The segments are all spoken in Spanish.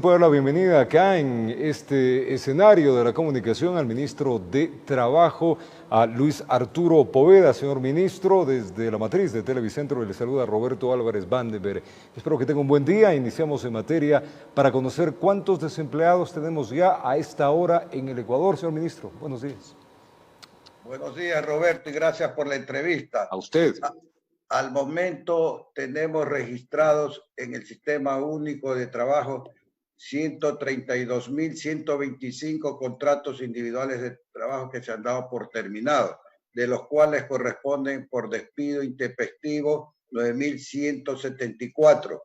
Puedo dar la bienvenida acá en este escenario de la comunicación al ministro de Trabajo, a Luis Arturo Poveda. Señor ministro, desde la matriz de Televicentro le saluda Roberto Álvarez Vandenberg. Espero que tenga un buen día. Iniciamos en materia para conocer cuántos desempleados tenemos ya a esta hora en el Ecuador. Señor ministro, buenos días. Buenos días, Roberto, y gracias por la entrevista. A usted. Al momento tenemos registrados en el Sistema Único de Trabajo 132.125 contratos individuales de trabajo que se han dado por terminados, de los cuales corresponden por despido intempestivo 9.174,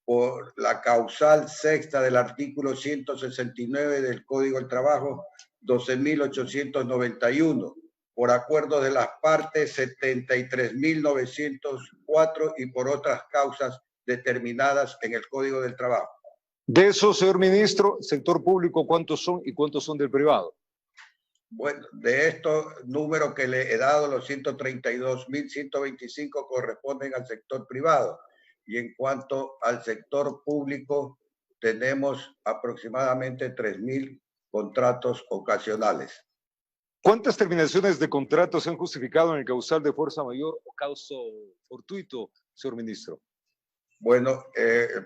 por la causal sexta del artículo 169 del Código del Trabajo 12.891, por acuerdo de las partes 73.904 y por otras causas determinadas en el Código del Trabajo. De eso, señor ministro, sector público, ¿cuántos son y cuántos son del privado? Bueno, de estos números que le he dado, los 132.125 corresponden al sector privado. Y en cuanto al sector público, tenemos aproximadamente 3.000 contratos ocasionales. ¿Cuántas terminaciones de contratos se han justificado en el causal de fuerza mayor o causa fortuito, señor ministro? Bueno,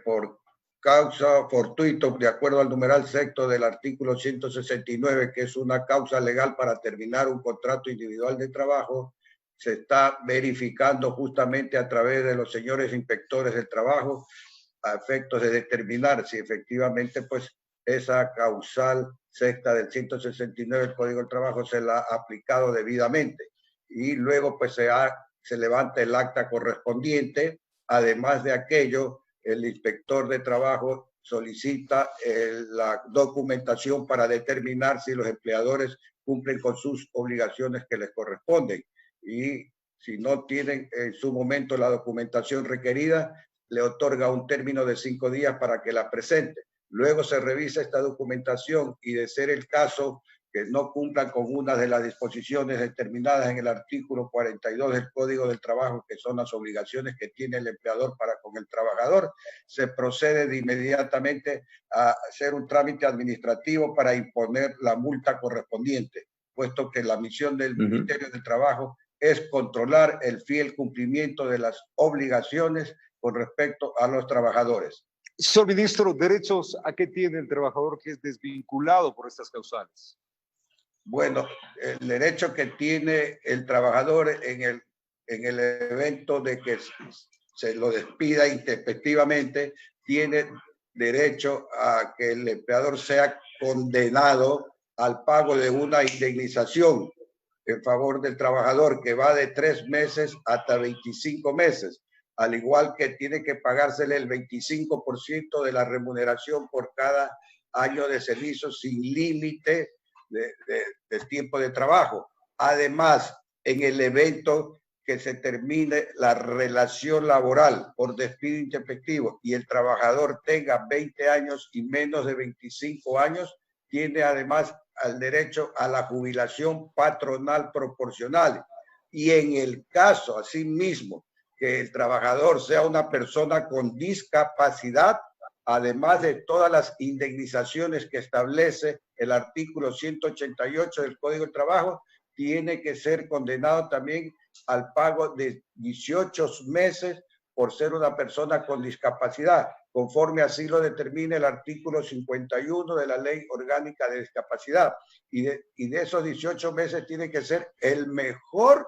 por causa fortuito, de acuerdo al numeral sexto del artículo 169, que es una causa legal para terminar un contrato individual de trabajo, se está verificando justamente a través de los señores inspectores del trabajo a efectos de determinar si efectivamente pues esa causal sexta del 169 del Código del Trabajo se la ha aplicado debidamente. Y luego pues se levanta el acta correspondiente. Además de aquello, el inspector de trabajo solicita la documentación para determinar si los empleadores cumplen con sus obligaciones que les corresponden. Y si no tienen en su momento la documentación requerida, le otorga un término de 5 días para que la presente. Luego se revisa esta documentación y, de ser el caso que no cumplan con una de las disposiciones determinadas en el artículo 42 del Código del Trabajo, que son las obligaciones que tiene el empleador para con el trabajador, se procede de inmediatamente a hacer un trámite administrativo para imponer la multa correspondiente, puesto que la misión del Ministerio del Trabajo es controlar el fiel cumplimiento de las obligaciones con respecto a los trabajadores. Señor ministro, ¿derechos a qué tiene el trabajador que es desvinculado por estas causales? Bueno, el derecho que tiene el trabajador en el evento de que se lo despida intempestivamente, tiene derecho a que el empleador sea condenado al pago de una indemnización en favor del trabajador, que va de 3 meses hasta 25 meses, al igual que tiene que pagársele el 25% de la remuneración por cada año de servicio sin límite de tiempo de trabajo. Además, en el evento que se termine la relación laboral por despido intempestivo y el trabajador tenga 20 años y menos de 25 años, tiene además el derecho a la jubilación patronal proporcional. Y en el caso, asimismo, que el trabajador sea una persona con discapacidad, además de todas las indemnizaciones que establece el artículo 188 del Código del Trabajo, tiene que ser condenado también al pago de 18 meses por ser una persona con discapacidad, conforme así lo determina el artículo 51 de la Ley Orgánica de Discapacidad. Y de esos 18 meses tiene que ser el mejor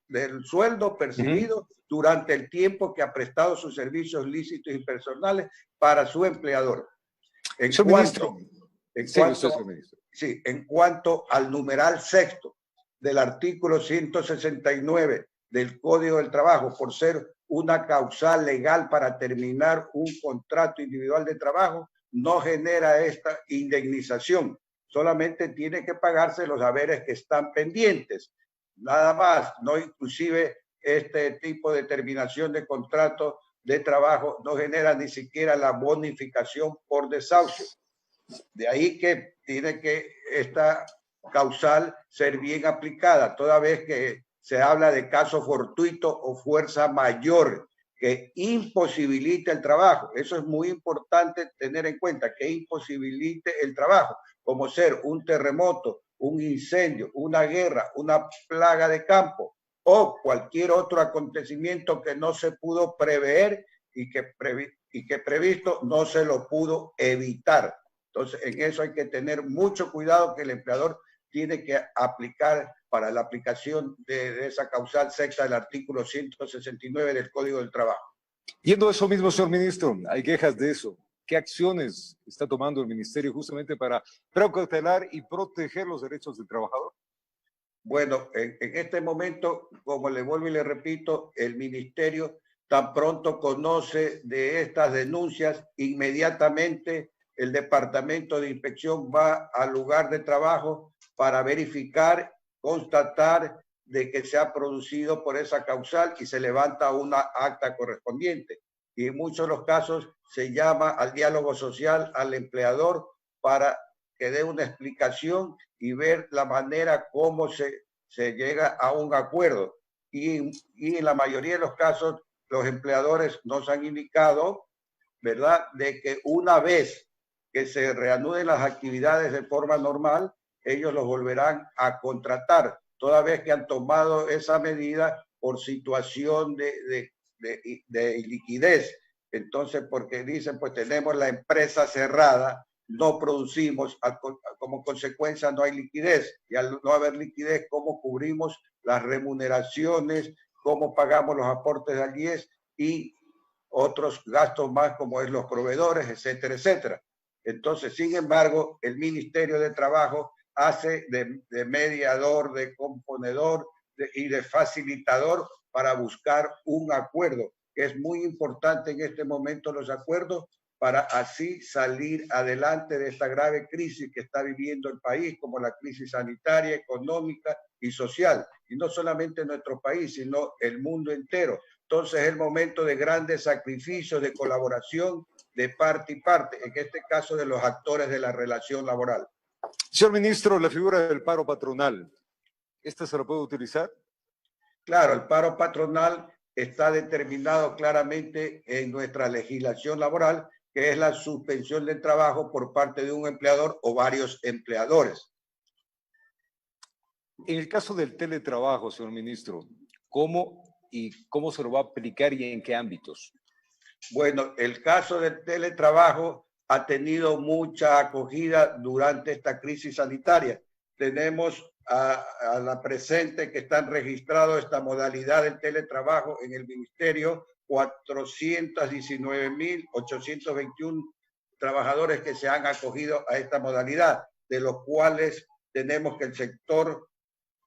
del sueldo percibido durante el tiempo que ha prestado sus servicios lícitos y personales para su empleador. En cuanto al numeral sexto del artículo 169 del Código del Trabajo, por ser una causal legal para terminar un contrato individual de trabajo, no genera esta indemnización. Solamente tiene que pagarse los haberes que están pendientes. Nada más, no, inclusive este tipo de terminación de contrato de trabajo no genera ni siquiera la bonificación por desahucio. De ahí que tiene que esta causal ser bien aplicada, toda vez que se habla de caso fortuito o fuerza mayor, que imposibilite el trabajo. Eso es muy importante tener en cuenta, que imposibilite el trabajo, como ser un terremoto, un incendio, una guerra, una plaga de campo o cualquier otro acontecimiento que no se pudo prever y que previsto no se lo pudo evitar. Entonces, en eso hay que tener mucho cuidado, que el empleador tiene que aplicar para la aplicación de esa causal sexta del artículo 169 del Código del Trabajo. Yendo a eso mismo, señor ministro, hay quejas de eso. ¿Qué acciones está tomando el ministerio justamente para precautelar y proteger los derechos del trabajador? Bueno, en este momento, como le vuelvo y le repito, el ministerio tan pronto conoce de estas denuncias, inmediatamente el Departamento de Inspección va al lugar de trabajo para verificar, constatar de que se ha producido por esa causal y se levanta una acta correspondiente. Y en muchos de los casos se llama al diálogo social al empleador para que dé una explicación y ver la manera como se llega a un acuerdo. Y en la mayoría de los casos, los empleadores nos han indicado, ¿verdad?, de que una vez que se reanuden las actividades de forma normal, ellos los volverán a contratar, toda vez que han tomado esa medida por situación de liquidez. Entonces, porque dicen, pues tenemos la empresa cerrada, no producimos, como consecuencia no hay liquidez, y al no haber liquidez, ¿cómo cubrimos las remuneraciones? ¿Cómo pagamos los aportes al IES y otros gastos más como es los proveedores, etcétera, etcétera? Entonces, sin embargo, el Ministerio de Trabajo hace de mediador, de componedor y de facilitador para buscar un acuerdo, que es muy importante en este momento los acuerdos, para así salir adelante de esta grave crisis que está viviendo el país, como la crisis sanitaria, económica y social. Y no solamente nuestro país, sino el mundo entero. Entonces es el momento de grandes sacrificios, de colaboración de parte y parte, en este caso de los actores de la relación laboral. Señor ministro, la figura del paro patronal, ¿esta se la puede utilizar? Claro, el paro patronal está determinado claramente en nuestra legislación laboral, que es la suspensión del trabajo por parte de un empleador o varios empleadores. En el caso del teletrabajo, señor ministro, ¿cómo se lo va a aplicar y en qué ámbitos? Bueno, el caso del teletrabajo ha tenido mucha acogida durante esta crisis sanitaria. Tenemos a la presente que están registrados esta modalidad del teletrabajo en el ministerio, 419.821 trabajadores que se han acogido a esta modalidad, de los cuales tenemos que el sector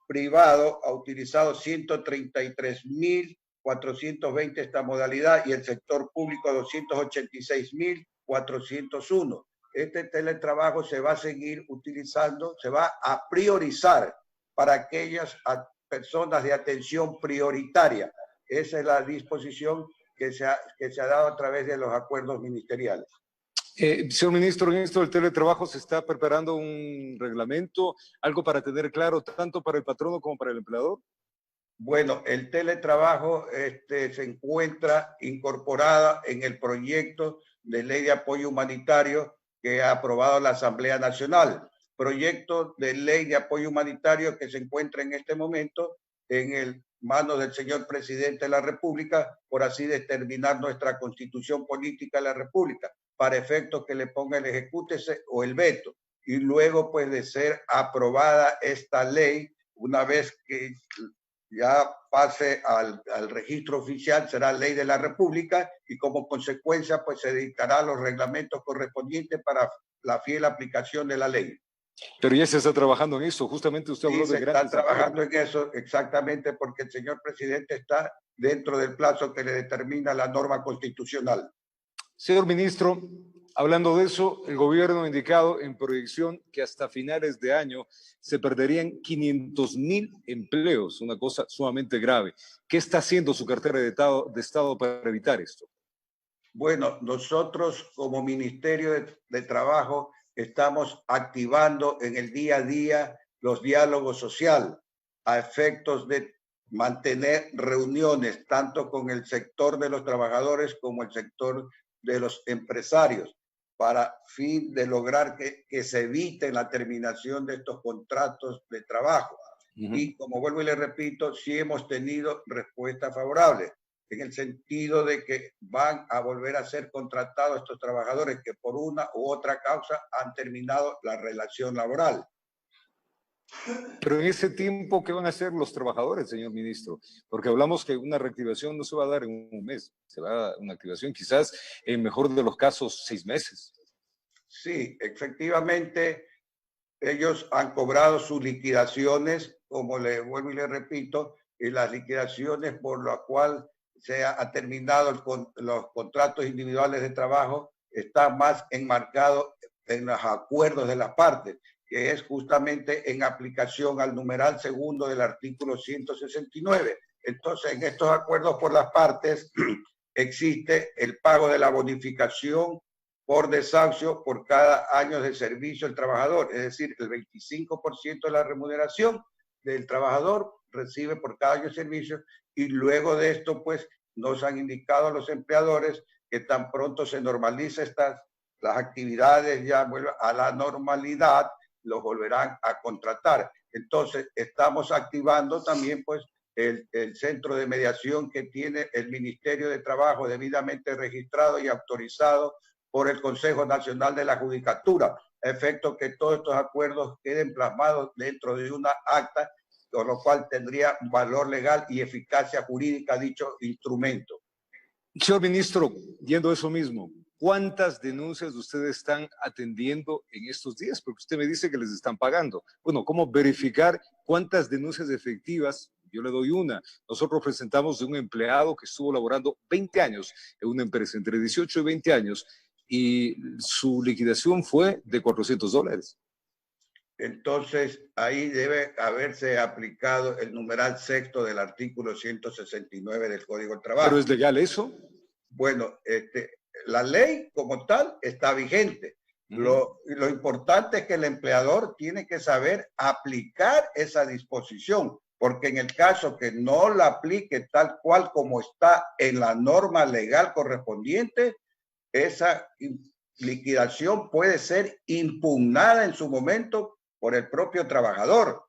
privado ha utilizado 133.420 esta modalidad y el sector público 286.401. Este teletrabajo se va a seguir utilizando, se va a priorizar para aquellas personas de atención prioritaria. Esa es la disposición que se ha dado a través de los acuerdos ministeriales. Señor ministro, en esto del teletrabajo se está preparando un reglamento, algo para tener claro tanto para el patrono como para el empleador. Bueno, el teletrabajo se encuentra incorporada en el proyecto de ley de apoyo humanitario que ha aprobado la Asamblea Nacional. Proyecto de ley de apoyo humanitario que se encuentra en este momento en manos del señor presidente de la República, por así determinar nuestra constitución política de la República, para efectos que le ponga el ejecútese o el veto. Y luego, pues, de ser aprobada esta ley, una vez que ya pase al registro oficial, será ley de la República y como consecuencia pues se dictarán los reglamentos correspondientes para la fiel aplicación de la ley. Pero ya se está trabajando en eso, justamente usted habló de grandes. Se está trabajando en eso exactamente porque el señor presidente está dentro del plazo que le determina la norma constitucional. Señor ministro, hablando de eso, el gobierno ha indicado en proyección que hasta finales de año se perderían 500.000 empleos, una cosa sumamente grave. ¿Qué está haciendo su cartera de Estado para evitar esto? Bueno, nosotros como Ministerio de Trabajo estamos activando en el día a día los diálogos sociales a efectos de mantener reuniones tanto con el sector de los trabajadores como el sector de los empresarios para fin de lograr que se evite la terminación de estos contratos de trabajo. Y como vuelvo y le repito, sí hemos tenido respuesta favorable, en el sentido de que van a volver a ser contratados estos trabajadores que por una u otra causa han terminado la relación laboral. Pero en ese tiempo, ¿qué van a hacer los trabajadores, señor ministro? Porque hablamos que una reactivación no se va a dar en un mes, se va a dar una activación quizás, en mejor de los casos, 6 meses. Sí, efectivamente, ellos han cobrado sus liquidaciones, como le vuelvo y le repito, y las liquidaciones por la cual se ha terminado los contratos individuales de trabajo está más enmarcado en los acuerdos de las partes, que es justamente en aplicación al numeral segundo del artículo 169. Entonces, en estos acuerdos por las partes existe el pago de la bonificación por desahucio por cada año de servicio del trabajador, es decir, el 25% de la remuneración del trabajador recibe por cada año de servicio, y luego de esto, pues, nos han indicado a los empleadores que tan pronto se normalice las actividades ya vuelven a la normalidad, los volverán a contratar. Entonces, estamos activando también, pues, el centro de mediación que tiene el Ministerio de Trabajo debidamente registrado y autorizado por el Consejo Nacional de la Judicatura, a efecto que todos estos acuerdos queden plasmados dentro de una acta, con lo cual tendría valor legal y eficacia jurídica dicho instrumento. Señor ministro, yendo a eso mismo, ¿cuántas denuncias ustedes están atendiendo en estos días? Porque usted me dice que les están pagando. Bueno, ¿cómo verificar cuántas denuncias efectivas? Yo le doy una. Nosotros presentamos de un empleado que estuvo laborando 20 años en una empresa, entre 18 y 20 años, y su liquidación fue de $400. Entonces, ahí debe haberse aplicado el numeral sexto del artículo 169 del Código del Trabajo. ¿Pero es legal eso? Bueno, la ley como tal está vigente. Lo importante es que el empleador tiene que saber aplicar esa disposición, porque en el caso que no la aplique tal cual como está en la norma legal correspondiente, esa liquidación puede ser impugnada en su momento por el propio trabajador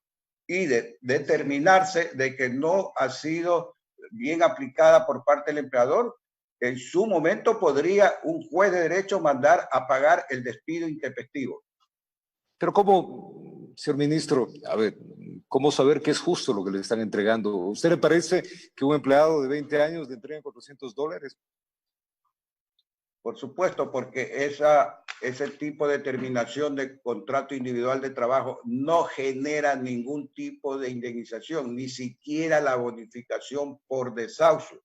y determinarse de que no ha sido bien aplicada por parte del empleador. En su momento podría un juez de derecho mandar a pagar el despido intempestivo. Pero ¿cómo, señor ministro, a ver, cómo saber que es justo lo que le están entregando? ¿A usted le parece que un empleado de 20 años le entreguen $400? Por supuesto, porque ese tipo de terminación de contrato individual de trabajo no genera ningún tipo de indemnización, ni siquiera la bonificación por desahucio.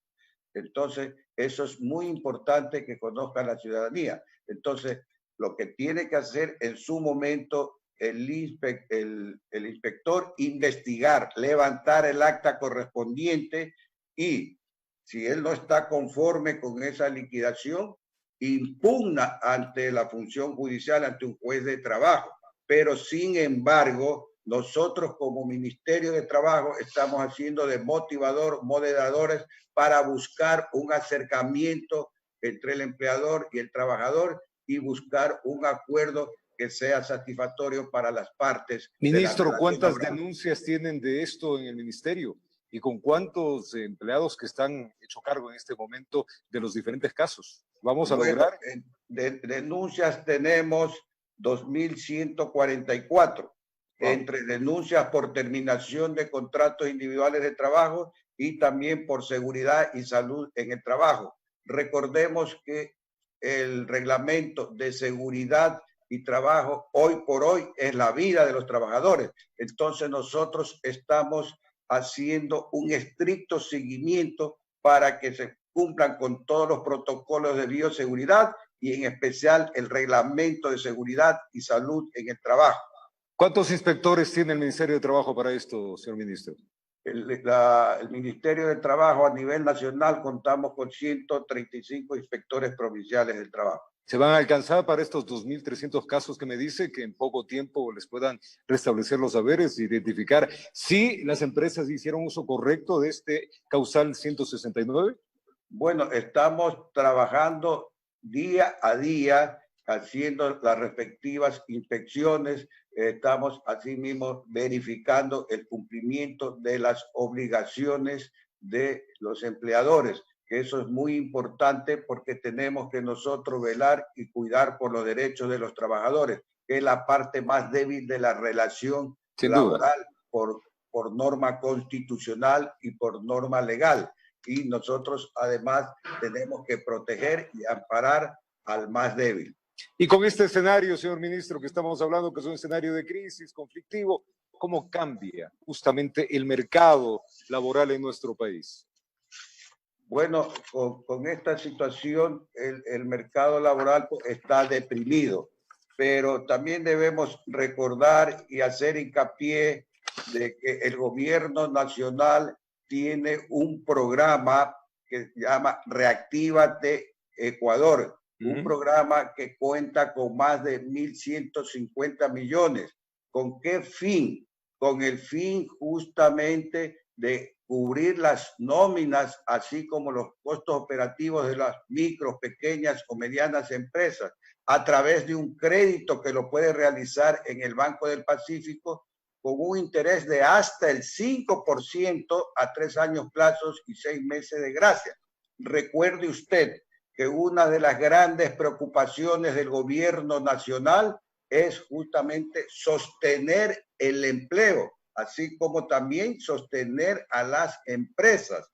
Entonces, eso es muy importante que conozca la ciudadanía. Entonces, lo que tiene que hacer en su momento el inspector, investigar, levantar el acta correspondiente, y si él no está conforme con esa liquidación, impugna ante la función judicial, ante un juez de trabajo. Pero sin embargo, nosotros como Ministerio de Trabajo estamos haciendo de moderadores para buscar un acercamiento entre el empleador y el trabajador y buscar un acuerdo que sea satisfactorio para las partes. Ministro, ¿cuántas denuncias tienen de esto en el ministerio? ¿Y con cuántos empleados que están hecho cargo en este momento de los diferentes casos? ¿Vamos a lograr? Denuncias tenemos 2.144. Entre denuncias por terminación de contratos individuales de trabajo y también por seguridad y salud en el trabajo. Recordemos que el reglamento de seguridad y trabajo hoy por hoy es la vida de los trabajadores. Entonces nosotros estamos haciendo un estricto seguimiento para que se cumplan con todos los protocolos de bioseguridad y en especial el reglamento de seguridad y salud en el trabajo. ¿Cuántos inspectores tiene el Ministerio de Trabajo para esto, señor ministro? El Ministerio de Trabajo a nivel nacional contamos con 135 inspectores provinciales del trabajo. ¿Se van a alcanzar para estos 2.300 casos que me dice que en poco tiempo les puedan restablecer los haberes, identificar si las empresas hicieron uso correcto de este causal 169? Bueno, estamos trabajando día a día haciendo las respectivas inspecciones. Estamos asimismo verificando el cumplimiento de las obligaciones de los empleadores, que eso es muy importante porque tenemos que nosotros velar y cuidar por los derechos de los trabajadores, que es la parte más débil de la relación Sin duda. laboral por norma constitucional y por norma legal. Y nosotros además tenemos que proteger y amparar al más débil. Y con este escenario, señor ministro, que estamos hablando, que es un escenario de crisis, conflictivo, ¿cómo cambia justamente el mercado laboral en nuestro país? Bueno, con esta situación el mercado laboral está deprimido, pero también debemos recordar y hacer hincapié de que el gobierno nacional tiene un programa que se llama Reactívate Ecuador, un programa que cuenta con más de 1.150 millones. ¿Con qué fin? Con el fin justamente de cubrir las nóminas, así como los costos operativos de las micro, pequeñas o medianas empresas, a través de un crédito que lo puede realizar en el Banco del Pacífico con un interés de hasta el 5% a 3 años plazos y 6 meses de gracia. Recuerde usted que una de las grandes preocupaciones del gobierno nacional es justamente sostener el empleo, así como también sostener a las empresas.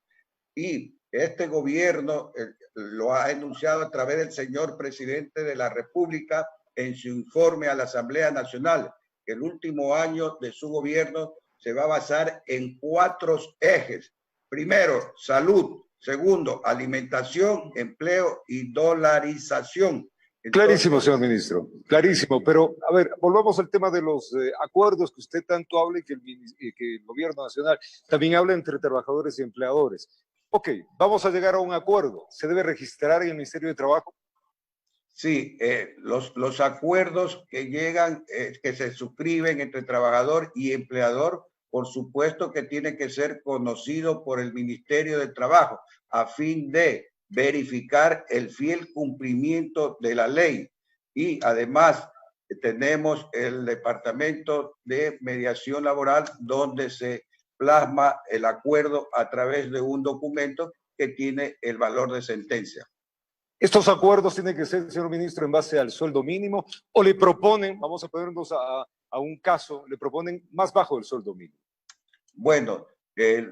Y este gobierno lo ha enunciado a través del señor presidente de la República en su informe a la Asamblea Nacional, que el último año de su gobierno se va a basar en 4 ejes. Primero, salud. Segundo, alimentación, empleo y dolarización. Entonces, clarísimo, señor ministro, clarísimo. Pero, a ver, volvamos al tema de los acuerdos que usted tanto habla y que el gobierno nacional también habla entre trabajadores y empleadores. Ok, vamos a llegar a un acuerdo. ¿Se debe registrar en el Ministerio de Trabajo? Sí, los acuerdos que llegan, que se suscriben entre trabajador y empleador, por supuesto que tiene que ser conocido por el Ministerio de Trabajo a fin de verificar el fiel cumplimiento de la ley. Y además tenemos el Departamento de Mediación Laboral donde se plasma el acuerdo a través de un documento que tiene el valor de sentencia. ¿Estos acuerdos tienen que ser, señor ministro, en base al sueldo mínimo o le proponen, vamos a ponernos a un caso, le proponen más bajo el sueldo mínimo? Bueno,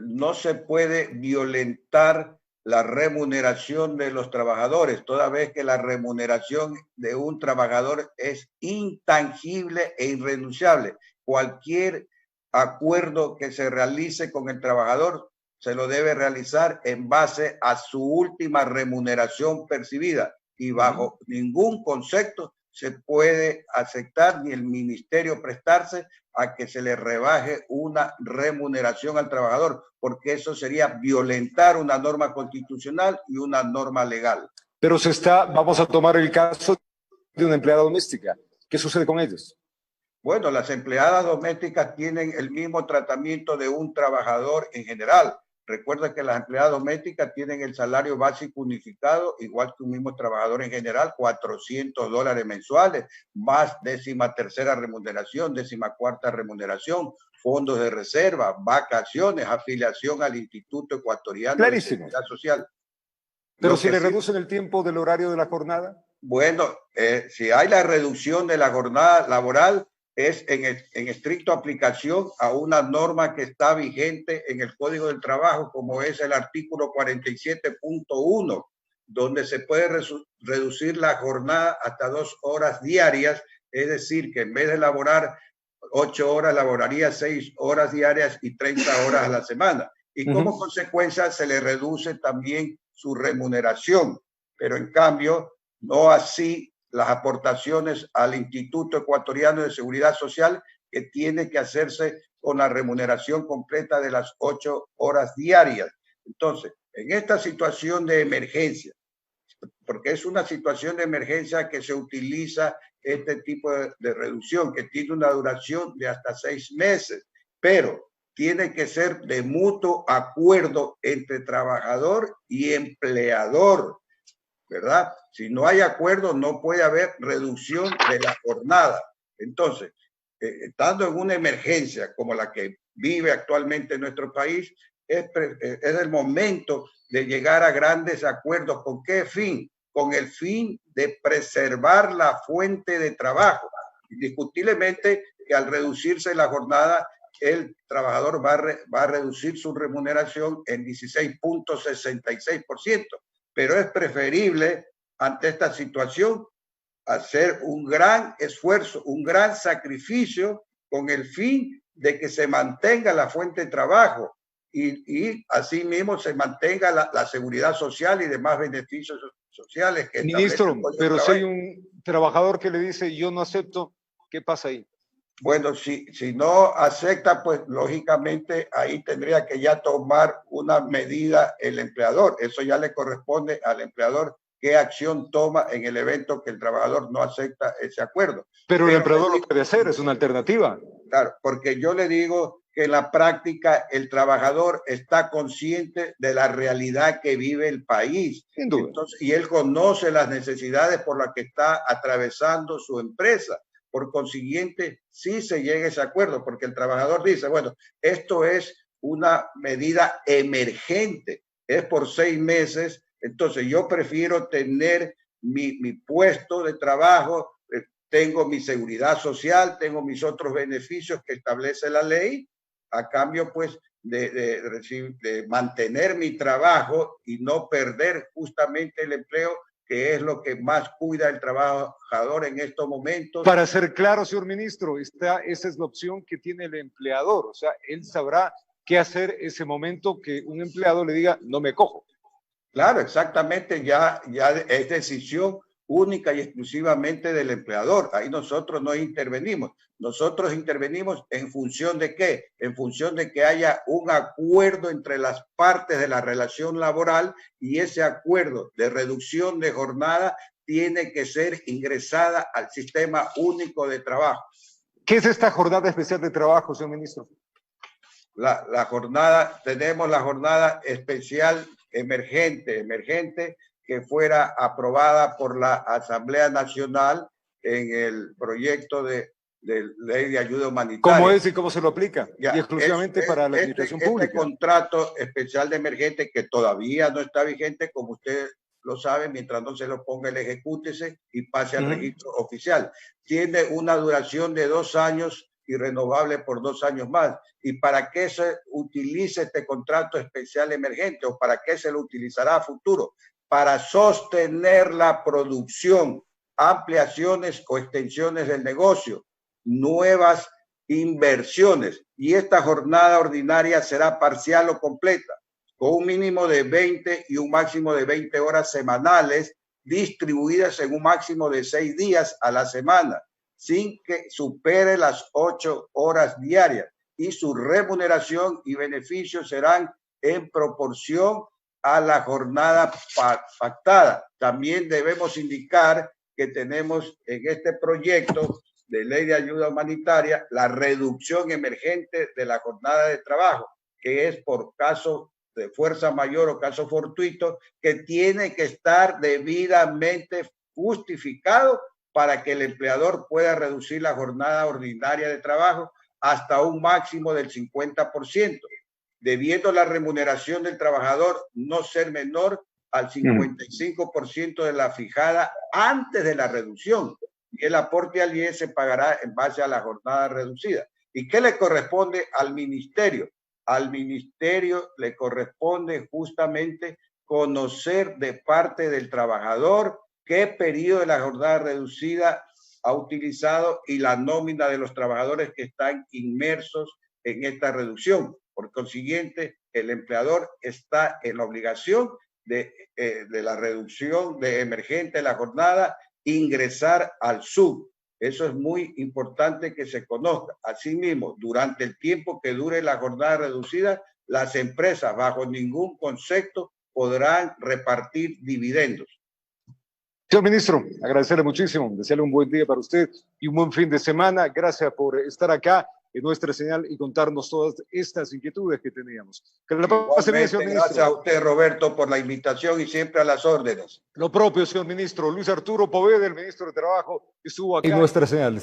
no se puede violentar la remuneración de los trabajadores, toda vez que la remuneración de un trabajador es intangible e irrenunciable. Cualquier acuerdo que se realice con el trabajador se lo debe realizar en base a su última remuneración percibida y bajo ningún concepto se puede aceptar ni el ministerio prestarse a que se le rebaje una remuneración al trabajador, porque eso sería violentar una norma constitucional y una norma legal. Pero vamos a tomar el caso de una empleada doméstica. ¿Qué sucede con ellos? Bueno, las empleadas domésticas tienen el mismo tratamiento de un trabajador en general. Recuerda que las empleadas domésticas tienen el salario básico unificado, igual que un mismo trabajador en general, $400 mensuales, más 13ª remuneración, 14ª remuneración, fondos de reserva, vacaciones, afiliación al Instituto Ecuatoriano de Seguridad Social. Pero si le reducen el tiempo del horario de la jornada. Bueno, si hay la reducción de la jornada laboral, es en estricto aplicación a una norma que está vigente en el Código del Trabajo, como es el artículo 47.1, donde se puede reducir la jornada hasta 2 horas diarias, es decir, que en vez de laborar 8 horas, laboraría 6 horas diarias y 30 horas a la semana. Y como consecuencia se le reduce también su remuneración, pero en cambio no así las aportaciones al Instituto Ecuatoriano de Seguridad Social, que tiene que hacerse con la remuneración completa de las 8 horas diarias. Entonces, en esta situación de emergencia, porque es una situación de emergencia que se utiliza este tipo de reducción, que tiene una duración de hasta 6 meses, pero tiene que ser de mutuo acuerdo entre trabajador y empleador, ¿verdad? Si no hay acuerdo, no puede haber reducción de la jornada. Entonces, estando en una emergencia como la que vive actualmente nuestro país, es el momento de llegar a grandes acuerdos. ¿Con qué fin? Con el fin de preservar la fuente de trabajo. Indiscutiblemente que al reducirse la jornada, el trabajador va a reducir su remuneración en 16.66%, pero es preferible ante esta situación hacer un gran esfuerzo, un gran sacrificio con el fin de que se mantenga la fuente de trabajo y asimismo se mantenga la seguridad social y demás beneficios sociales que Ministro, pero si hay un trabajador que le dice yo no acepto, ¿qué pasa ahí? Bueno, si no acepta, pues lógicamente ahí tendría que ya tomar una medida el empleador. Eso ya le corresponde al empleador qué acción toma en el evento que el trabajador no acepta ese acuerdo. Pero el empleador lo puede hacer, es una alternativa. Claro, porque yo le digo que en la práctica el trabajador está consciente de la realidad que vive el país. Sin duda. Entonces, y él conoce las necesidades por las que está atravesando su empresa. Por consiguiente, sí se llega a ese acuerdo, porque el trabajador dice, bueno, esto es una medida emergente, es por 6 meses, entonces yo prefiero tener mi puesto de trabajo, tengo mi seguridad social, tengo mis otros beneficios que establece la ley, a cambio pues de mantener mi trabajo y no perder justamente el empleo, que es lo que más cuida el trabajador en estos momentos. Para ser claro, señor ministro, esa es la opción que tiene el empleador. O sea, él sabrá qué hacer ese momento que un empleado le diga, no me cojo. Claro, exactamente, ya es decisión única y exclusivamente del empleador. Ahí nosotros no intervenimos. Nosotros intervenimos en función de ¿qué? En función de que haya un acuerdo entre las partes de la relación laboral y ese acuerdo de reducción de jornada tiene que ser ingresada al sistema único de trabajo. ¿Qué es esta jornada especial de trabajo, señor ministro? Tenemos la jornada especial emergente que fuera aprobada por la Asamblea Nacional en el proyecto de ley de ayuda humanitaria. ¿Cómo es y cómo se lo aplica? Y exclusivamente para la administración pública. Este contrato especial de emergente que todavía no está vigente, como usted lo sabe, mientras no se lo ponga el ejecútese y pase al registro oficial. Tiene una duración de 2 años y renovable por 2 años más. ¿Y para qué se utiliza este contrato especial emergente o para qué se lo utilizará a futuro? Para sostener la producción, ampliaciones o extensiones del negocio, nuevas inversiones. Y esta jornada ordinaria será parcial o completa, con un mínimo de 20 y un máximo de 20 horas semanales, distribuidas en un máximo de 6 días a la semana, sin que supere las 8 horas diarias, y su remuneración y beneficios serán en proporción a la jornada pactada. También debemos indicar que tenemos en este proyecto de ley de ayuda humanitaria la reducción emergente de la jornada de trabajo, que es por caso de fuerza mayor o caso fortuito, que tiene que estar debidamente justificado para que el empleador pueda reducir la jornada ordinaria de trabajo hasta un máximo del 50%, debiendo la remuneración del trabajador no ser menor al 55% de la fijada antes de la reducción. Y el aporte al IES se pagará en base a la jornada reducida. ¿Y qué le corresponde al ministerio? Al ministerio le corresponde justamente conocer de parte del trabajador qué periodo de la jornada reducida ha utilizado y la nómina de los trabajadores que están inmersos en esta reducción. Por consiguiente, el empleador está en la obligación de la reducción de emergente de la jornada, ingresar al SUB. Eso es muy importante que se conozca. Asimismo, durante el tiempo que dure la jornada reducida, las empresas bajo ningún concepto podrán repartir dividendos. Señor ministro, agradecerle muchísimo, desearle un buen día para usted y un buen fin de semana. Gracias por estar acá en nuestra señal y contarnos todas estas inquietudes que teníamos. Que la pase bien, señor ministro. Gracias a usted, Roberto, por la invitación y siempre a las órdenes. Lo propio, señor ministro. Luis Arturo Poveda, el ministro de Trabajo, estuvo acá en nuestra señal.